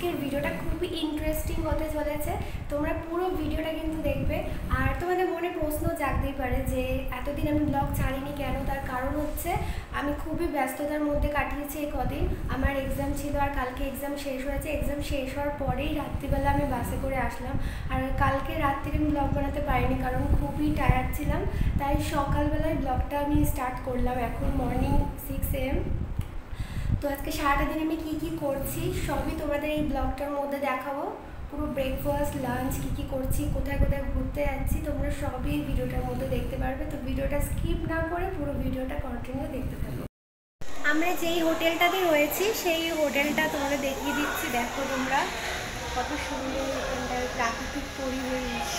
আজকের ভিডিওটা খুবই ইন্টারেস্টিং হতে চলেছে। তোমরা পুরো ভিডিওটা কিন্তু দেখবে। আর তোমাদের মনে প্রশ্ন জাগতেই পারে যে এতদিন আমি ব্লগ ছাড়িনি কেন। তার কারণ হচ্ছে আমি খুবই ব্যস্ততার মধ্যে কাটিয়েছি এই কদিন। আমার এক্সাম ছিল আর কালকে এক্সাম শেষ হয়েছে। এক্সাম শেষ হওয়ার পরেই রাত্রিবেলা আমি বাসে করে আসলাম। আর কালকে রাত্রিরে আমি ব্লগ বানাতে পারিনি কারণ খুবই টায়ার্ড ছিলাম। তাই সকালবেলায় ব্লগটা আমি স্টার্ট করলাম। এখন মর্নিং 6 AM। তো আজকে সারাটা দিন আমি কী করছি সবই তোমাদের এই ব্লগটার মধ্যে দেখাবো। পুরো ব্রেকফাস্ট লাঞ্চ কী করছি, কোথায় কোথায় ঘুরতে যাচ্ছি, তোমরা সবই এই ভিডিওটার মধ্যে দেখতে পারবে। তো ভিডিওটা স্কিপ না করে পুরো ভিডিওটা কন্টিনিউ দেখতে থাকো। আমরা যেই হোটেলটাতে রয়েছি সেই হোটেলটা তোমাদের দেখিয়ে দিচ্ছি। দেখো তোমরা কত সুন্দর হোটেলটার প্রাকৃতিক পরিবেশ।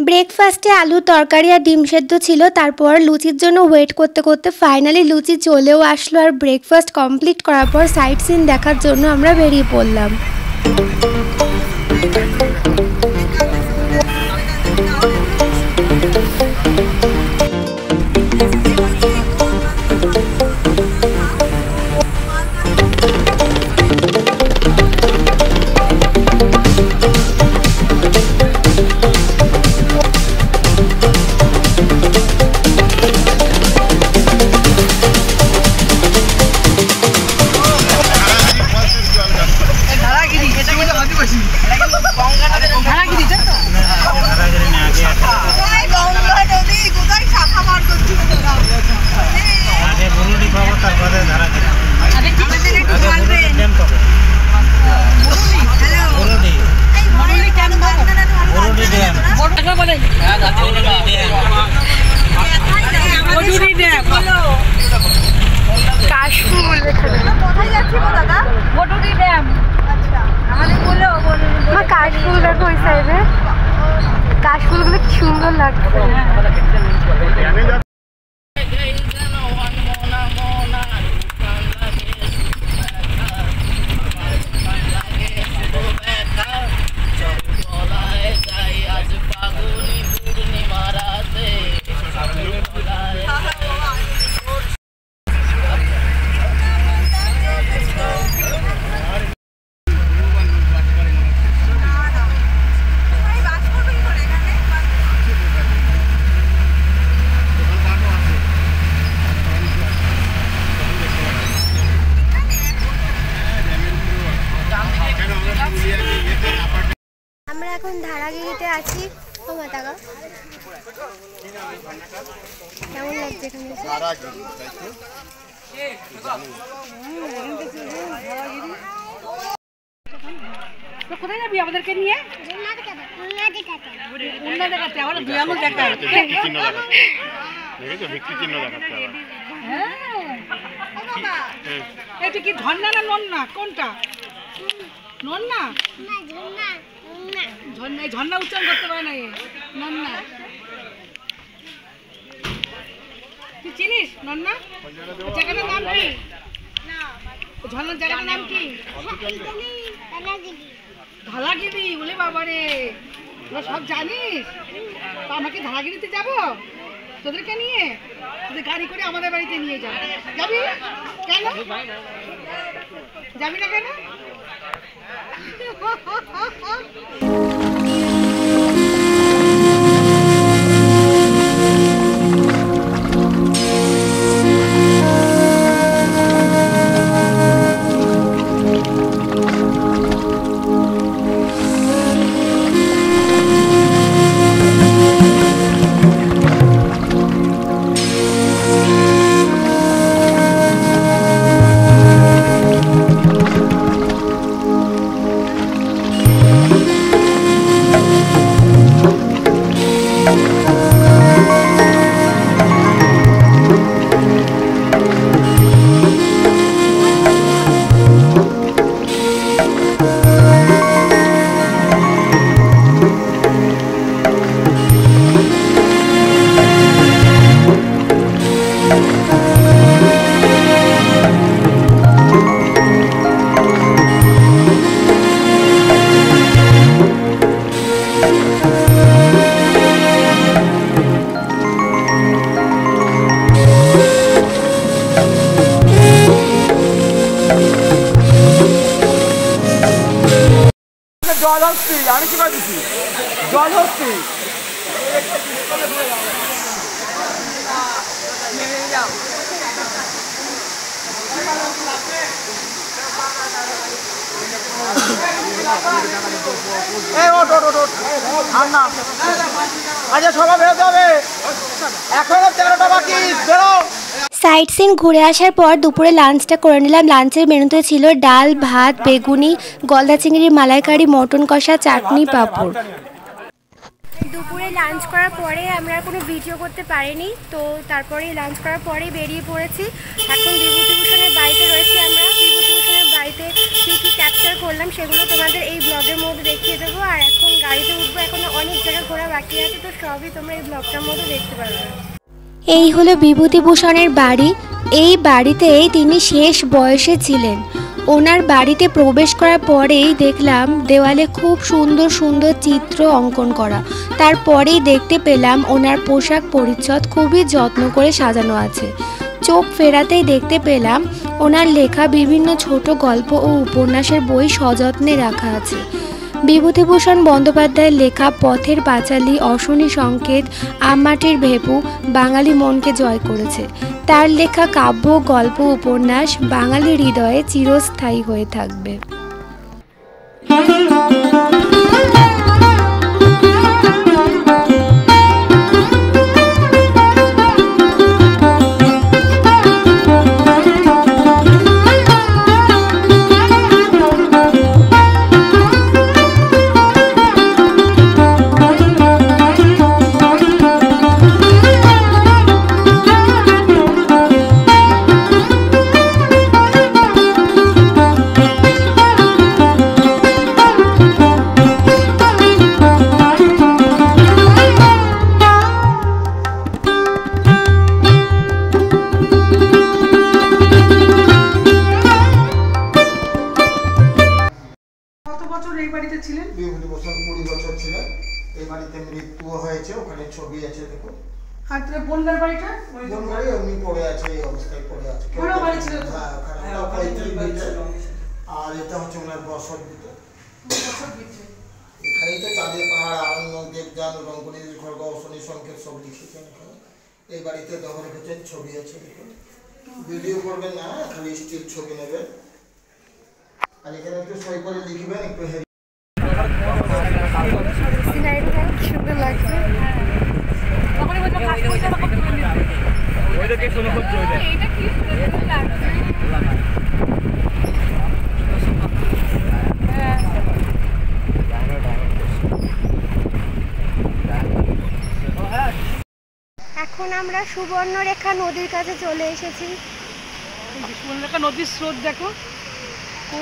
ব্রেকফাস্টে আলু তরকারি আর ডিম সেদ্ধ ছিল। তারপর লুচির জন্য ওয়েট করতে করতে ফাইনালি লুচি চলেও আসলো। আর ব্রেকফাস্ট কমপ্লিট করার পর সাইট সিন দেখার জন্য আমরা বেরিয়ে পড়লাম। কাশফুল দেখো ওই সাইডে, কাশফুলগুলো কি সুন্দর লাগছে। আমরা এখন ধারাগিরিতে আছি। কেমন লাগছে কোথায় যাবি আমাদেরকে নিয়ে? এটা কি ঝর্ণা না নন্না? কোনটা নন্না? ঝর্ণা উচ্চারণ করতে পারে না। নন্না তুই চিনিস? নন্না জায়গাটার নাম কি? ঝর্ণার জায়গাটার নাম কি? ধালাগিরি। বলে বাবারে, তোরা সব জানিস? তো আমাকে ধালাগিরিতে যাবো তোদেরকে নিয়ে? তোদের গাড়ি করে আমাদের বাড়িতে নিয়ে যাবো। যাবি কেন? যাবি না কেন? জলহস্তি আমি কি দিচ্ছি জলহস্তি আচ্ছা সবাই বেরোতে হবে এখনো 13টা বাকি বেরো। সাইট সিন ঘুরে আসার পর দুপুরে লাঞ্চটা করে নিলাম। লাঞ্চের মেনুতে ছিল ডাল, ভাত, বেগুনি, গলদা চিংড়ি, মালাইকারি, মটন কষা, চাটনি, পাঁপড়। দুপুরে লাঞ্চ করার পরে আমরা কোনো ভিডিও করতে পারিনি, তো তারপরে লাঞ্চ করার পরেই বেরিয়ে পড়েছি। এখন বিভূতিভূষণের বাড়িতে রয়েছি আমরা। বিভূতিভূষণের বাড়িতে কী কী ক্যাপচার করলাম সেগুলো তোমাদের এই ব্লগের মধ্যে দেখিয়ে দেবো। আর এখন গাড়িতে উঠবো, এখনও অনেক জায়গা ঘোরা বাকি আছে, তো সবই তোমরা এই ব্লগটার মধ্যে দেখতে পারবে। এই হলো বিভূতিভূষণের বাড়ি। এই বাড়িতেই তিনি শেষ বয়সে ছিলেন। ওনার বাড়িতে প্রবেশ করার পরেই দেখলাম দেওয়ালে খুব সুন্দর সুন্দর চিত্র অঙ্কন করা। তারপরেই দেখতে পেলাম ওনার পোশাক পরিচ্ছদ খুবই যত্ন করে সাজানো আছে। চোখ ফেরাতেই দেখতে পেলাম ওনার লেখা বিভিন্ন ছোট গল্প ও উপন্যাসের বই সযত্নে রাখা আছে। বিভূতিভূষণ বন্দ্যোপাধ্যায়ের লেখা পথের পাঁচালী, অশনি সংকেত, আমমাটির ভেপু বাঙালি মনকে জয় করেছে। তার লেখা কাব্য, গল্প, উপন্যাস বাঙালি হৃদয়ে চিরস্থায়ী হয়ে থাকবে। বিভূতিভূষণ 20 বছর ছিলেন। এই বাড়িতে মৃত্যু হয়েছে, ওখানে ছবি আছে দেখো। আর তোর বোনদার বাড়িটা? বোন বাড়ি এমনি পড়ে আছে, এই অবস্থায় পড়ে আছে। পুরো বাড়ি ছিল তো? হ্যাঁ, ওখানে আর এটা হচ্ছে ওনার বসত ভিটে। এখানেই তো চাঁদের পাহাড়, আরণ্য, দেবযান, রঙ্গলির খড়গ, অশনি সংকেত সব লিখেছেন এখানে। এই বাড়িতে দেওয়া রেখেছেন, ছবি আছে দেখুন। ভিডিও করবেন না, খালি স্টিল ছবি নেবেন। আর এখানে একটু সই করে লিখবেন, একটু সুন্দর লাগছে। এখন আমরা সুবর্ণরেখা নদীর কাছে চলে এসেছি। সুবর্ণরেখা নদীর স্রোত দেখো। ও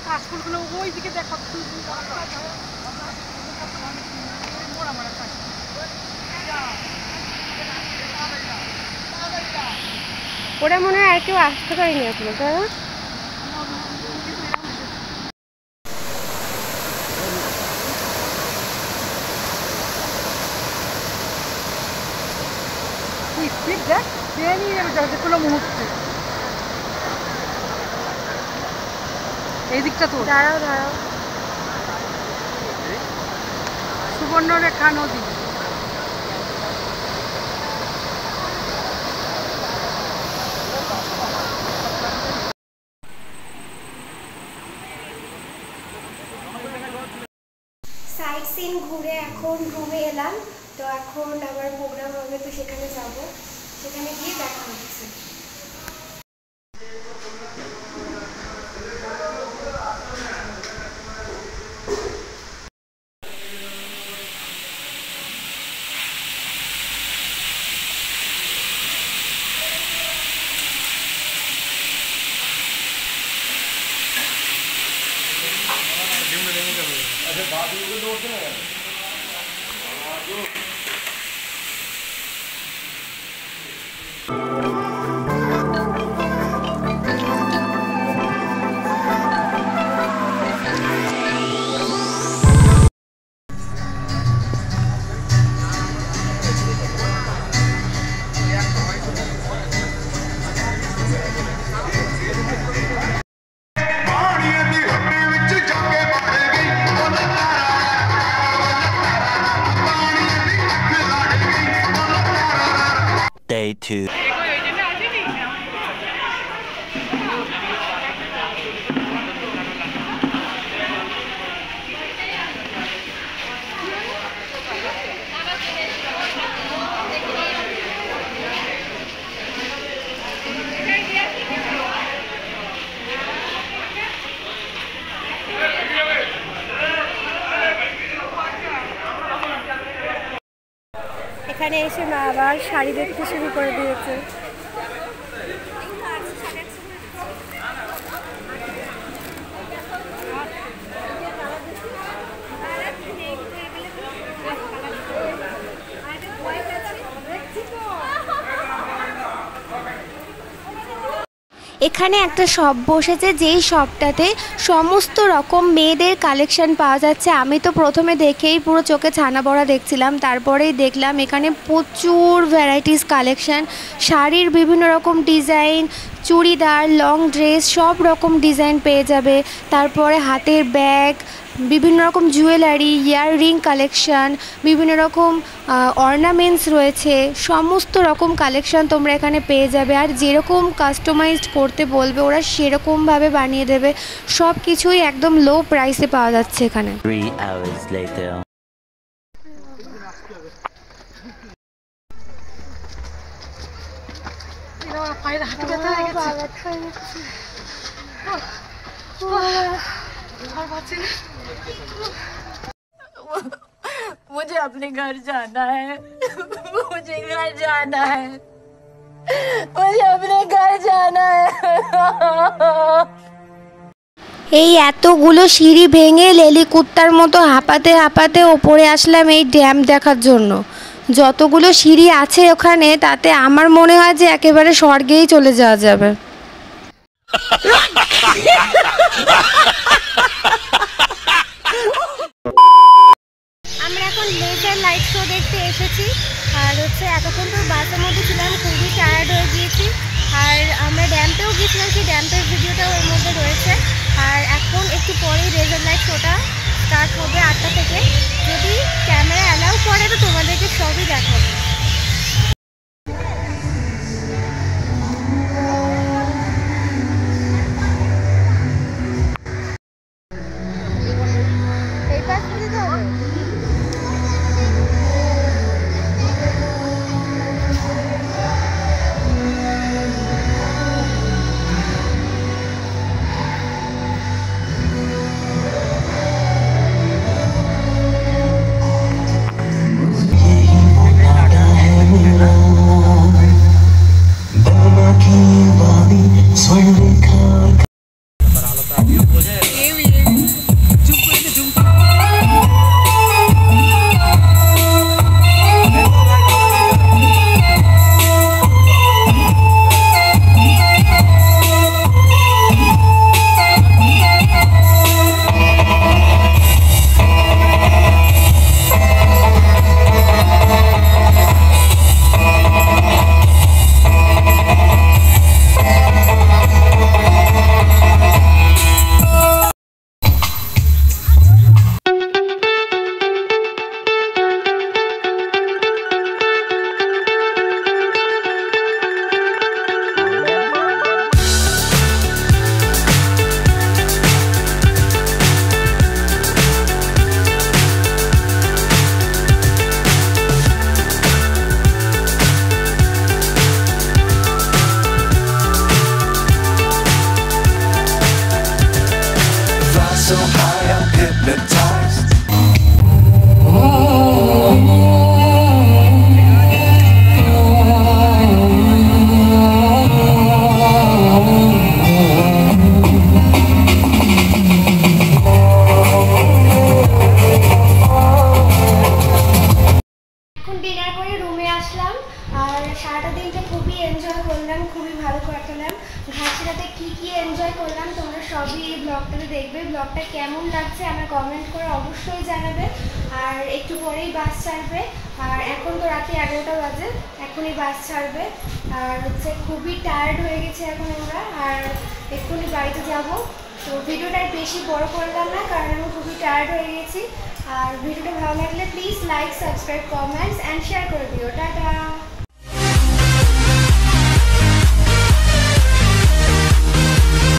কাশফুলগুলো ওই দিকে দেখা। ওরা মনে হয় আর কেউ আসতে পারেনি এখনো, তাই না? কোনো মুহূর্তে এই দিকটা তো দাঁড়াও দাঁড়াও। সুবর্ণরেখা নদী। সাইট সিন ঘুরে এখন রুমে এলাম, তো এখন আমার প্রোগ্রাম হবে, তো সেখানে যাব, সেখানে গিয়ে দেখা হচ্ছে। Day 2. এখানে এসে মা আবার শাড়ি দেখতে শুরু করে দিয়েছে। এখানে একটা শপ বসেছে, যেই শপটাতে সমস্ত রকম মেয়েদের কালেকশন পাওয়া যাচ্ছে। আমি তো প্রথমে দেখেই পুরো চোখে ছানা বড়া দেখছিলাম, তারপরেই দেখলাম এখানে প্রচুর ভ্যারাইটিস কালেকশন, শাড়ির বিভিন্ন রকম ডিজাইন, চুড়িদার, লং ড্রেস, সব রকম ডিজাইন পেয়ে যাবে। তারপরে হাতের ব্যাগ, বিভিন্ন রকম জুয়েলারি, ইয়াররিং কালেকশান, বিভিন্ন রকম অর্নামেন্টস রয়েছে, সমস্ত রকম কালেকশান তোমরা এখানে পেয়ে যাবে। আর যেরকম কাস্টমাইজড করতে বলবে ওরা সেরকমভাবে বানিয়ে দেবে। সব কিছুই একদম লো প্রাইসে পাওয়া যাচ্ছে এখানে। 3 hours later. পায়ের হাঁটু ব্যথা হয়ে গেছে। मुझे अपने घर जाना है, मुझे घर जाना है, मुझे अपने घर जाना है। এই এতগুলো সিঁড়ি ভেঙে লেলি কুত্তার মতো হাঁপাতে হাঁপাতে ওপরে আসলাম এই ড্যাম দেখার জন্য। যতগুলো সিঁড়ি আছে ওখানে, তাতে আমার মনে হয় যে একেবারে স্বর্গেই চলে যাওয়া যাবে। আমরা এখন লেজার লাইট শো দেখতে এসেছি। আর এতক্ষণ তো বাসের মধ্যে ছিলাম, খুবই টায়ার্ড হয়ে গিয়েছি। আর আমরা ড্যামতেও গিয়েছিলাম, সেই ড্যামটার ভিডিওটাও এর মধ্যে রয়েছে। আর এখন একটু পরেই লেজার লাইট শোটা স্টার্ট হবে 8টা থেকে। যদি ক্যামেরা অ্যালাউ করে তো তোমাদেরকে সবই দেখাবো। ব্লগটা কেমন লাগছে আমার কমেন্ট করে অবশ্যই জানাবে। আর একটু পরেই বাস ছাড়বে, আর এখন তো রাতে 11টা বাজে, এখনই বাস ছাড়বে। আর খুবই টায়ার্ড হয়ে গেছে এখন আমরা, আর এক্ষুনি বাড়িতে যাব। তো ভিডিওটা বেশি বড় করলাম না, কারণ আমি খুবই টায়ার্ড হয়ে গেছি। আর ভিডিওটা ভালো লাগলে please like, subscribe, comments and share করে দিও। টাটা।